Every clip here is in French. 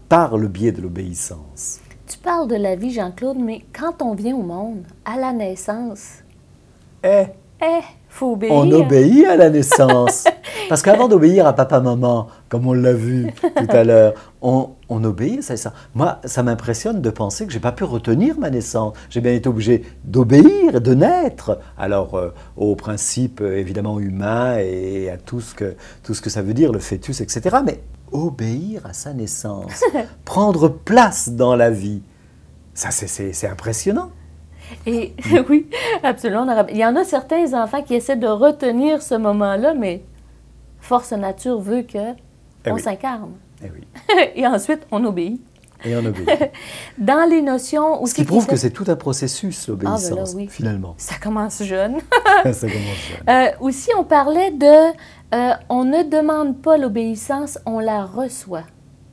par le biais de l'obéissance. Tu parles de la vie, Jean-Claude, mais quand on vient au monde, à la naissance, faut obéir. On obéit à la naissance. Parce qu'avant d'obéir à papa-maman, comme on l'a vu tout à l'heure, on obéit à ça. Moi, ça m'impressionne de penser que je n'ai pas pu retenir ma naissance. J'ai bien été obligé d'obéir, de naître. Alors, aux principes évidemment humains et à tout ce que ça veut dire, le fœtus, etc. Mais obéir à sa naissance, prendre place dans la vie, ça c'est impressionnant. Et oui, absolument. Il y en a certains enfants qui essaient de retenir ce moment-là, mais force nature veut qu'on s'incarne. Eh oui. Et ensuite, on obéit. Et on obéit. Dans les notions aussi. Ce qui prouve que c'est tout un processus, l'obéissance, ben là, oui. finalement. Ça commence jeune. Ça commence jeune. Aussi, on parlait de on ne demande pas l'obéissance, on la reçoit.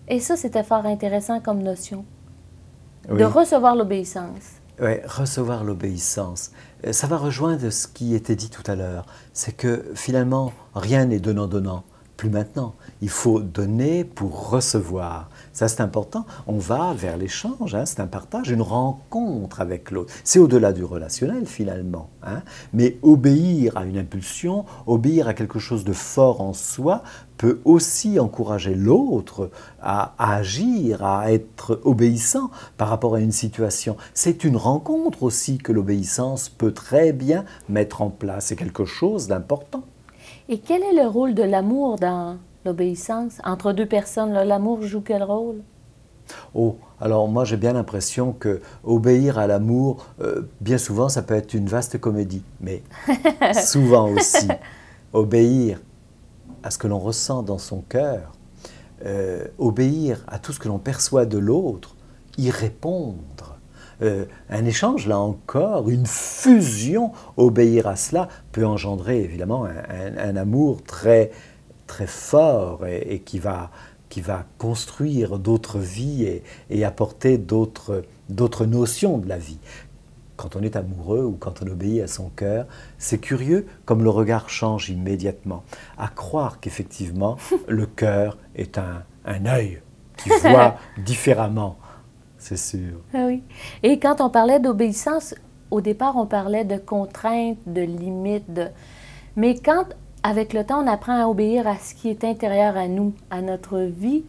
Et ça, c'était fort intéressant comme notion. Oui. De recevoir l'obéissance. Oui, recevoir l'obéissance. Ça va rejoindre ce qui était dit tout à l'heure. C'est que finalement, rien n'est donnant-donnant. Plus maintenant. Il faut donner pour recevoir. Ça, c'est important. On va vers l'échange, hein, c'est un partage, une rencontre avec l'autre. C'est au-delà du relationnel, finalement. Hein. Mais obéir à une impulsion, obéir à quelque chose de fort en soi, peut aussi encourager l'autre à agir, à être obéissant par rapport à une situation. C'est une rencontre aussi que l'obéissance peut très bien mettre en place. C'est quelque chose d'important. Et quel est le rôle de l'amour dans l'obéissance? Entre deux personnes, l'amour joue quel rôle? Oh, alors moi j'ai bien l'impression que obéir à l'amour, bien souvent ça peut être une vaste comédie, mais souvent aussi obéir à ce que l'on ressent dans son cœur, obéir à tout ce que l'on perçoit de l'autre, y répondre. Un échange, là encore, une fusion, obéir à cela peut engendrer évidemment un amour très, très fort et qui va construire d'autres vies et apporter d'autres notions de la vie. Quand on est amoureux ou quand on obéit à son cœur, c'est curieux comme le regard change immédiatement. À croire qu'effectivement, le cœur est un œil qui voit différemment. C'est sûr. Ah oui. Et quand on parlait d'obéissance, au départ, on parlait de contraintes, de limites. Mais quand, avec le temps, on apprend à obéir à ce qui est intérieur à nous, à notre vie,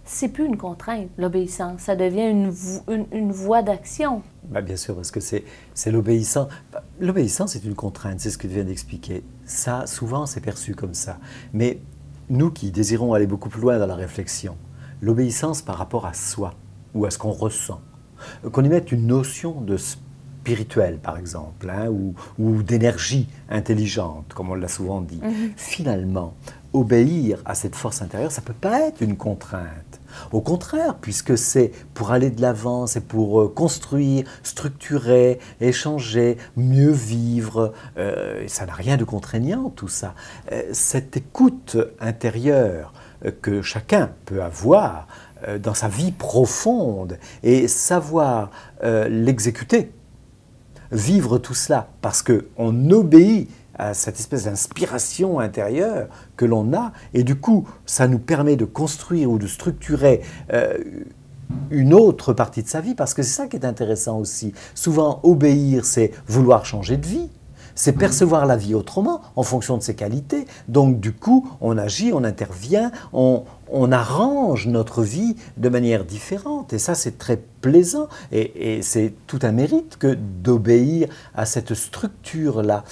c'est plus une contrainte, l'obéissance. Ça devient une voie d'action. Ben bien sûr, parce que c'est l'obéissance. L'obéissance est une contrainte, c'est ce que tu viens d'expliquer. Ça, souvent, c'est perçu comme ça. Mais nous qui désirons aller beaucoup plus loin dans la réflexion, l'obéissance par rapport à soi, ou à ce qu'on ressent. Qu'on y mette une notion de spirituel, par exemple, hein, ou d'énergie intelligente, comme on l'a souvent dit. Finalement, obéir à cette force intérieure, ça ne peut pas être une contrainte. Au contraire, puisque c'est pour aller de l'avant, c'est pour construire, structurer, échanger, mieux vivre. Ça n'a rien de contraignant, tout ça. Cette écoute intérieure que chacun peut avoir, dans sa vie profonde et savoir l'exécuter, vivre tout cela parce qu'on obéit à cette espèce d'inspiration intérieure que l'on a et du coup ça nous permet de construire ou de structurer une autre partie de sa vie parce que c'est ça qui est intéressant aussi. Souvent obéir c'est vouloir changer de vie. C'est percevoir la vie autrement, en fonction de ses qualités. Donc, du coup, on agit, on intervient, on arrange notre vie de manière différente. Et ça, c'est très plaisant. Et c'est tout un mérite que d'obéir à cette structure-là.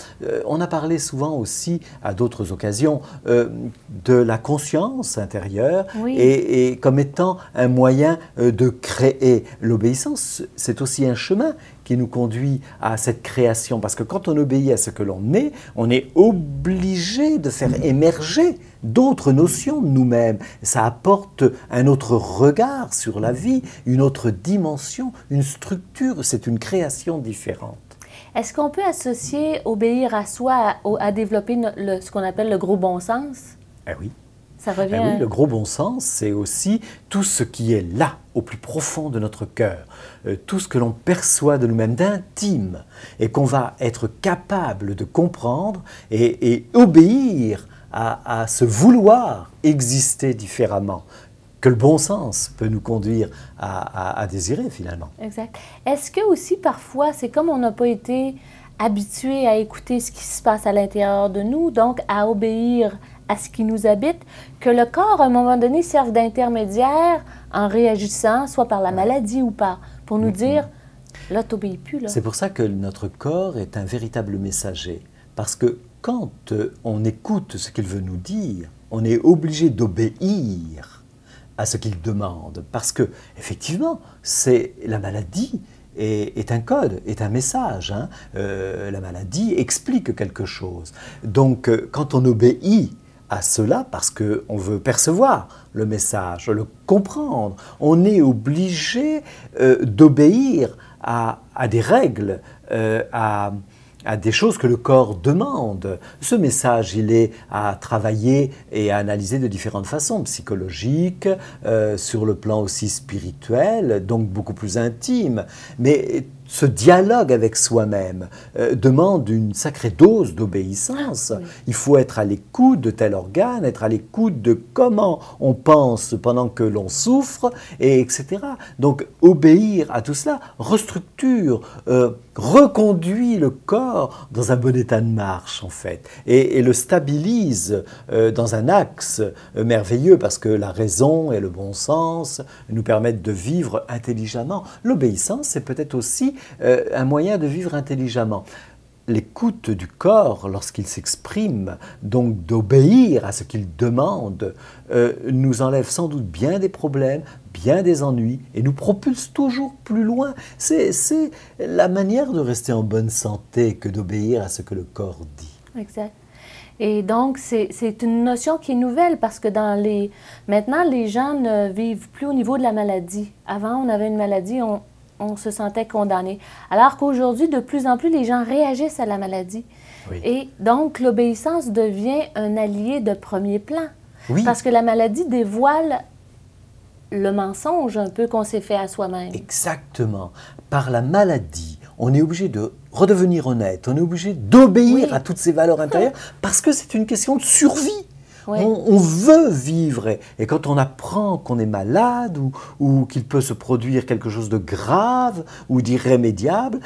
On a parlé souvent aussi, à d'autres occasions, de la conscience intérieure et comme étant un moyen de créer. L'obéissance, c'est aussi un chemin qui nous conduit à cette création. Parce que quand on obéit à ce que l'on est obligé de faire émerger d'autres notions de nous-mêmes. Ça apporte un autre regard sur la vie, une autre dimension, une structure. C'est une création différente. Est-ce qu'on peut associer obéir à soi à développer ce qu'on appelle le gros bon sens? Oui. Ça revient oui, le gros bon sens, c'est aussi tout ce qui est là, au plus profond de notre cœur, tout ce que l'on perçoit de nous-mêmes d'intime et qu'on va être capable de comprendre et obéir à ce vouloir exister différemment. que le bon sens peut nous conduire à désirer finalement. Exact. Est-ce que aussi parfois, c'est comme on n'a pas été habitué à écouter ce qui se passe à l'intérieur de nous, donc à obéir à ce qui nous habite, que le corps, à un moment donné, serve d'intermédiaire en réagissant, soit par la maladie ou pour nous dire, là, t'obéis plus. Là. C'est pour ça que notre corps est un véritable messager. Parce que quand on écoute ce qu'il veut nous dire, on est obligé d'obéir à ce qu'il demande. Parce que, effectivement, c'est la maladie est un code, est un message. Hein. La maladie explique quelque chose. Donc, quand on obéit à cela, parce qu'on veut percevoir le message, le comprendre, on est obligé d'obéir à des règles, à des choses que le corps demande. Ce message, il est à travailler et à analyser de différentes façons, psychologiques, sur le plan aussi spirituel, donc beaucoup plus intime. Mais ce dialogue avec soi-même demande une sacrée dose d'obéissance. Oui. Il faut être à l'écoute de tel organe, être à l'écoute de comment on pense pendant que l'on souffre, et etc. Donc obéir à tout cela restructure, reconduit le corps dans un bon état de marche en fait, et le stabilise dans un axe merveilleux, parce que la raison et le bon sens nous permettent de vivre intelligemment. L'obéissance, c'est peut-être aussi un moyen de vivre intelligemment. L'écoute du corps lorsqu'il s'exprime, donc d'obéir à ce qu'il demande, nous enlève sans doute bien des problèmes, bien des ennuis, et nous propulse toujours plus loin. C'est la manière de rester en bonne santé que d'obéir à ce que le corps dit. Exact. Et donc, c'est une notion qui est nouvelle, parce que maintenant, les gens ne vivent plus au niveau de la maladie. Avant, on avait une maladie, on se sentait condamné. Alors qu'aujourd'hui, de plus en plus, les gens réagissent à la maladie. Oui. Et donc, l'obéissance devient un allié de premier plan. Oui. Parce que la maladie dévoile le mensonge un peu qu'on s'est fait à soi-même. Exactement. Par la maladie, on est obligé de redevenir honnête, on est obligé d'obéir à toutes ces valeurs intérieures, parce que c'est une question de survie. Oui. On veut vivre, et quand on apprend qu'on est malade ou qu'il peut se produire quelque chose de grave ou d'irrémédiable,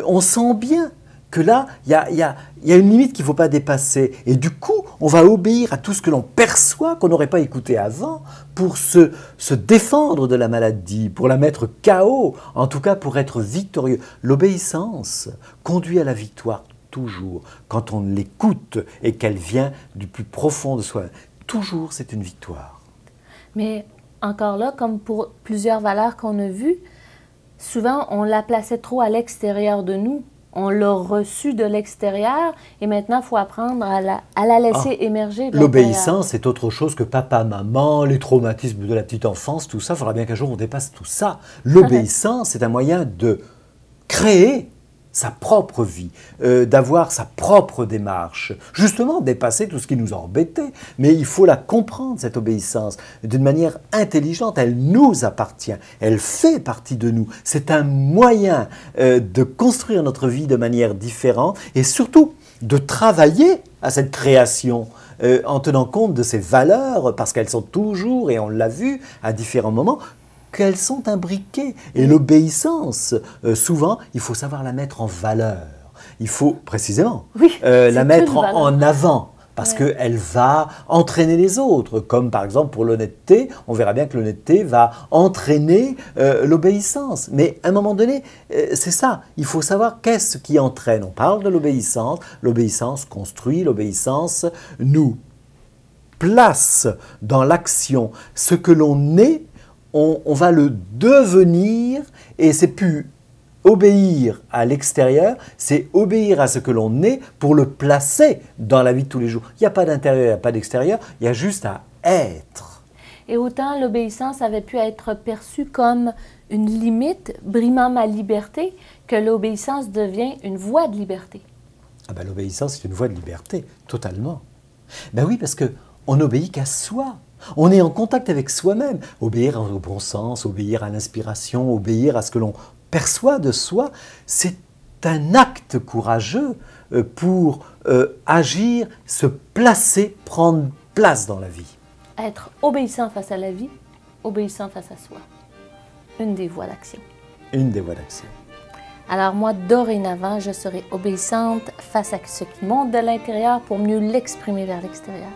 on sent bien que là, il y a une limite qu'il ne faut pas dépasser. Et du coup, on va obéir à tout ce que l'on perçoit, qu'on n'aurait pas écouté avant, pour se défendre de la maladie, pour la mettre KO, en tout cas pour être victorieux. L'obéissance conduit à la victoire. Toujours, quand on l'écoute et qu'elle vient du plus profond de soi, toujours c'est une victoire. Mais encore là, comme pour plusieurs valeurs qu'on a vues, souvent on la plaçait trop à l'extérieur de nous. On l'a reçue de l'extérieur et maintenant il faut apprendre à la laisser émerger de l'intérieur. L'obéissance est autre chose que papa, maman, les traumatismes de la petite enfance, tout ça. Il faudra bien qu'un jour on dépasse tout ça. L'obéissance, c'est un moyen de créer sa propre vie, d'avoir sa propre démarche, justement dépasser tout ce qui nous embêtait. Mais il faut la comprendre, cette obéissance, d'une manière intelligente. Elle nous appartient, elle fait partie de nous. C'est un moyen de construire notre vie de manière différente et surtout de travailler à cette création en tenant compte de ces valeurs, parce qu'elles sont toujours, et on l'a vu à différents moments, qu'elles sont imbriquées. Et l'obéissance, souvent, il faut savoir la mettre en valeur. Il faut précisément la mettre en avant, parce qu'elle va entraîner les autres. Comme par exemple pour l'honnêteté, on verra bien que l'honnêteté va entraîner l'obéissance. Mais à un moment donné, c'est ça. Il faut savoir qu'est-ce qui entraîne. On parle de l'obéissance. L'obéissance construit, l'obéissance nous place dans l'action. Ce que l'on est, on va le devenir, et c'est plus obéir à l'extérieur, c'est obéir à ce que l'on est pour le placer dans la vie de tous les jours. Il n'y a pas d'intérieur, il n'y a pas d'extérieur, il y a juste à être. Et autant l'obéissance avait pu être perçue comme une limite brimant ma liberté, que l'obéissance devient une voie de liberté. Ah ben, l'obéissance, c'est une voie de liberté, totalement. Ben oui, parce qu'on n'obéit qu'à soi. On est en contact avec soi-même. Obéir au bon sens, obéir à l'inspiration, obéir à ce que l'on perçoit de soi, c'est un acte courageux pour agir, se placer, prendre place dans la vie. Être obéissant face à la vie, obéissant face à soi. Une des voies d'action. Une des voies d'action. Alors moi, dorénavant, je serai obéissante face à ce qui monte de l'intérieur pour mieux l'exprimer vers l'extérieur.